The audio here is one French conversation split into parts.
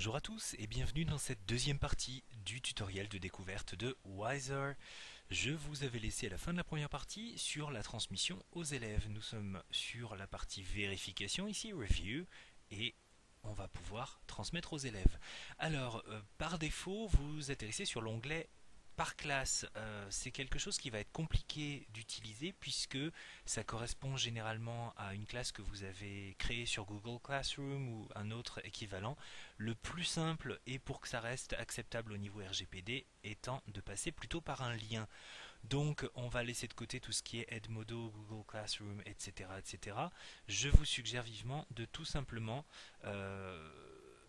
Bonjour à tous et bienvenue dans cette deuxième partie du tutoriel de découverte de Wiser. Je vous avais laissé à la fin de la première partie sur la transmission aux élèves. Nous sommes sur la partie vérification ici, review, et on va pouvoir transmettre aux élèves. Alors, par défaut, vous atterrissez sur l'onglet par classe. C'est quelque chose qui va être compliqué d'utiliser puisque ça correspond généralement à une classe que vous avez créée sur Google Classroom ou un autre équivalent. Le plus simple, et pour que ça reste acceptable au niveau RGPD, étant de passer plutôt par un lien. Donc on va laisser de côté tout ce qui est Edmodo, Google Classroom, etc. etc. Je vous suggère vivement de tout simplement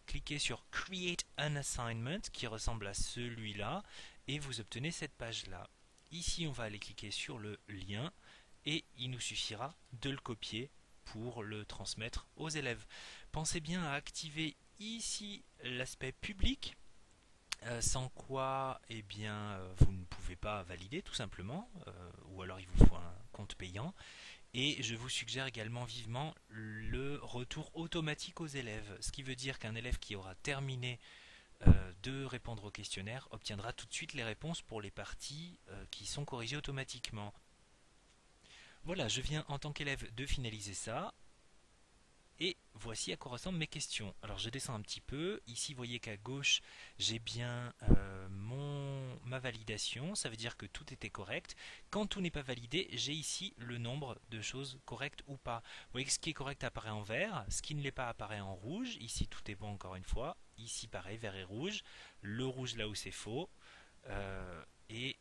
cliquer sur Create an Assignment qui ressemble à celui-là et vous obtenez cette page-là. Ici on va aller cliquer sur le lien et il nous suffira de le copier pour le transmettre aux élèves. Pensez bien à activer ici l'aspect public, sans quoi eh bien, vous ne pouvez pas valider tout simplement, ou alors il vous faut un compte payant. Et je vous suggère également vivement le retour automatique aux élèves, ce qui veut dire qu'un élève qui aura terminé de répondre au questionnaire obtiendra tout de suite les réponses pour les parties qui sont corrigées automatiquement. Voilà, je viens en tant qu'élève de finaliser ça. Et voici à quoi ressemblent mes questions. Alors je descends un petit peu. Ici, vous voyez qu'à gauche, j'ai bien ma validation. Ça veut dire que tout était correct. Quand tout n'est pas validé, j'ai ici le nombre de choses correctes ou pas. Vous voyez que ce qui est correct apparaît en vert. Ce qui ne l'est pas apparaît en rouge. Ici, tout est bon encore une fois. Ici, pareil, vert et rouge. Le rouge là où c'est faux. Et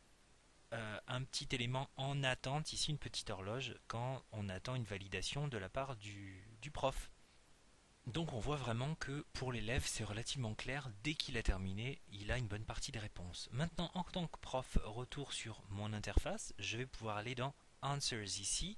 un petit élément en attente, ici une petite horloge, quand on attend une validation de la part du prof. Donc on voit vraiment que pour l'élève c'est relativement clair, dès qu'il a terminé, il a une bonne partie des réponses. Maintenant en tant que prof, retour sur mon interface, je vais pouvoir aller dans Answers ici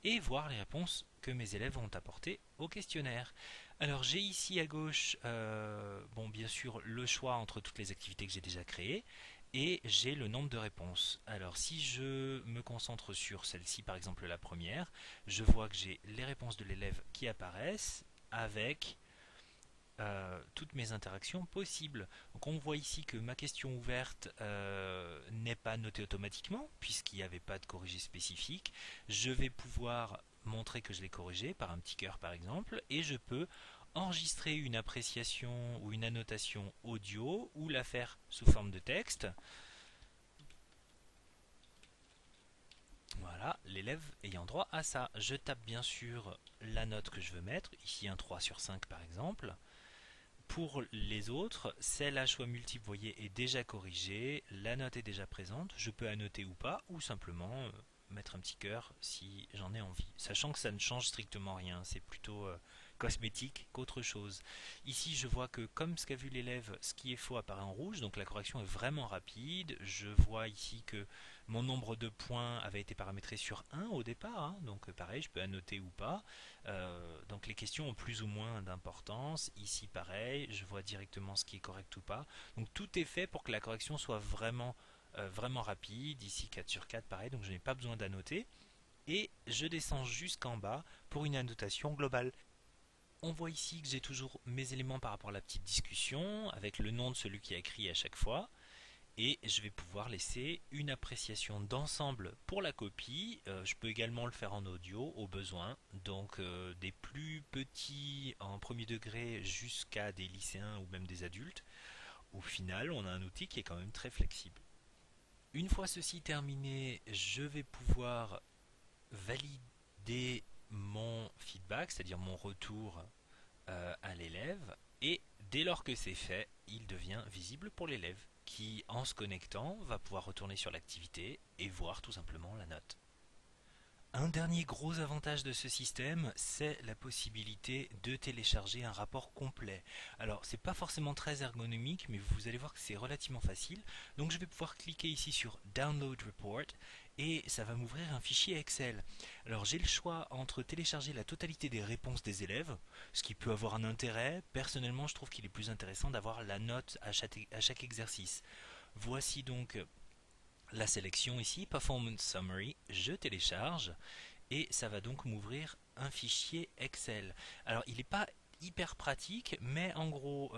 et voir les réponses que mes élèves ont apportées au questionnaire. Alors j'ai ici à gauche, bon bien sûr le choix entre toutes les activités que j'ai déjà créées, et j'ai le nombre de réponses. Alors si je me concentre sur celle-ci, par exemple la première, je vois que j'ai les réponses de l'élève qui apparaissent avec toutes mes interactions possibles. Donc on voit ici que ma question ouverte n'est pas notée automatiquement puisqu'il n'y avait pas de corrigé spécifique. Je vais pouvoir montrer que je l'ai corrigé par un petit cœur par exemple et je peux enregistrer une appréciation ou une annotation audio ou la faire sous forme de texte. Voilà, l'élève ayant droit à ça. Je tape bien sûr la note que je veux mettre, ici un 3 sur 5 par exemple. Pour les autres, celle à choix multiple, vous voyez, est déjà corrigée, la note est déjà présente, je peux annoter ou pas, ou simplement mettre un petit cœur si j'en ai envie. Sachant que ça ne change strictement rien, c'est plutôt cosmétique qu'autre chose. Ici, je vois que comme ce qu'a vu l'élève, ce qui est faux apparaît en rouge, donc la correction est vraiment rapide. Je vois ici que mon nombre de points avait été paramétré sur 1 au départ, hein, donc pareil, je peux annoter ou pas. Donc les questions ont plus ou moins d'importance. Ici, pareil, je vois directement ce qui est correct ou pas. Donc tout est fait pour que la correction soit vraiment rapide. Ici 4 sur 4, pareil, donc je n'ai pas besoin d'annoter. Et je descends jusqu'en bas pour une annotation globale. On voit ici que j'ai toujours mes éléments par rapport à la petite discussion, avec le nom de celui qui a écrit à chaque fois. Et je vais pouvoir laisser une appréciation d'ensemble pour la copie. Je peux également le faire en audio au besoin, donc des plus petits en premier degré jusqu'à des lycéens ou même des adultes. Au final, on a un outil qui est quand même très flexible. Une fois ceci terminé, je vais pouvoir valider mon feedback, c'est-à-dire mon retour à l'élève, et dès lors que c'est fait, il devient visible pour l'élève qui, en se connectant, va pouvoir retourner sur l'activité et voir tout simplement la note. Un dernier gros avantage de ce système, c'est la possibilité de télécharger un rapport complet. Alors, c'est pas forcément très ergonomique, mais vous allez voir que c'est relativement facile. Donc, je vais pouvoir cliquer ici sur Download Report et ça va m'ouvrir un fichier Excel. Alors, j'ai le choix entre télécharger la totalité des réponses des élèves, ce qui peut avoir un intérêt. Personnellement, je trouve qu'il est plus intéressant d'avoir la note à chaque exercice. Voici donc la sélection ici, Performance Summary, je télécharge et ça va donc m'ouvrir un fichier Excel. Alors il n'est pas hyper pratique, mais en gros,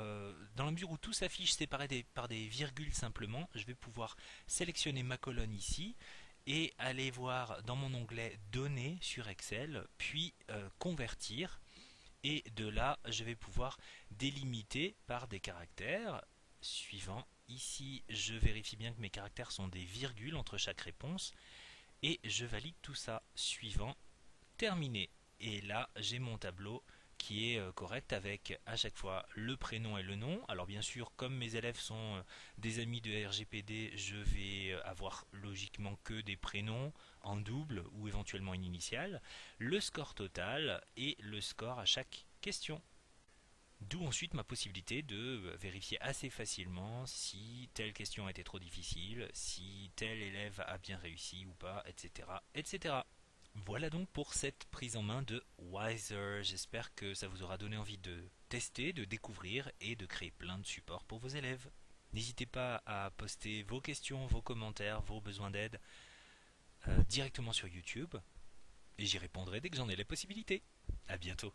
dans la mesure où tout s'affiche séparé par des virgules simplement, je vais pouvoir sélectionner ma colonne ici et aller voir dans mon onglet Données sur Excel, puis convertir. Et de là, je vais pouvoir délimiter par des caractères suivants. Ici, je vérifie bien que mes caractères sont des virgules entre chaque réponse et je valide tout ça. Suivant, terminé. Et là, j'ai mon tableau qui est correct avec à chaque fois le prénom et le nom. Alors bien sûr, comme mes élèves sont des amis de RGPD, je vais avoir logiquement que des prénoms en double ou éventuellement une initiale, le score total et le score à chaque question. D'où ensuite ma possibilité de vérifier assez facilement si telle question a été trop difficile, si tel élève a bien réussi ou pas, etc. etc. Voilà donc pour cette prise en main de Wiser. J'espère que ça vous aura donné envie de tester, de découvrir et de créer plein de supports pour vos élèves. N'hésitez pas à poster vos questions, vos commentaires, vos besoins d'aide directement sur YouTube et j'y répondrai dès que j'en ai les possibilités. À bientôt.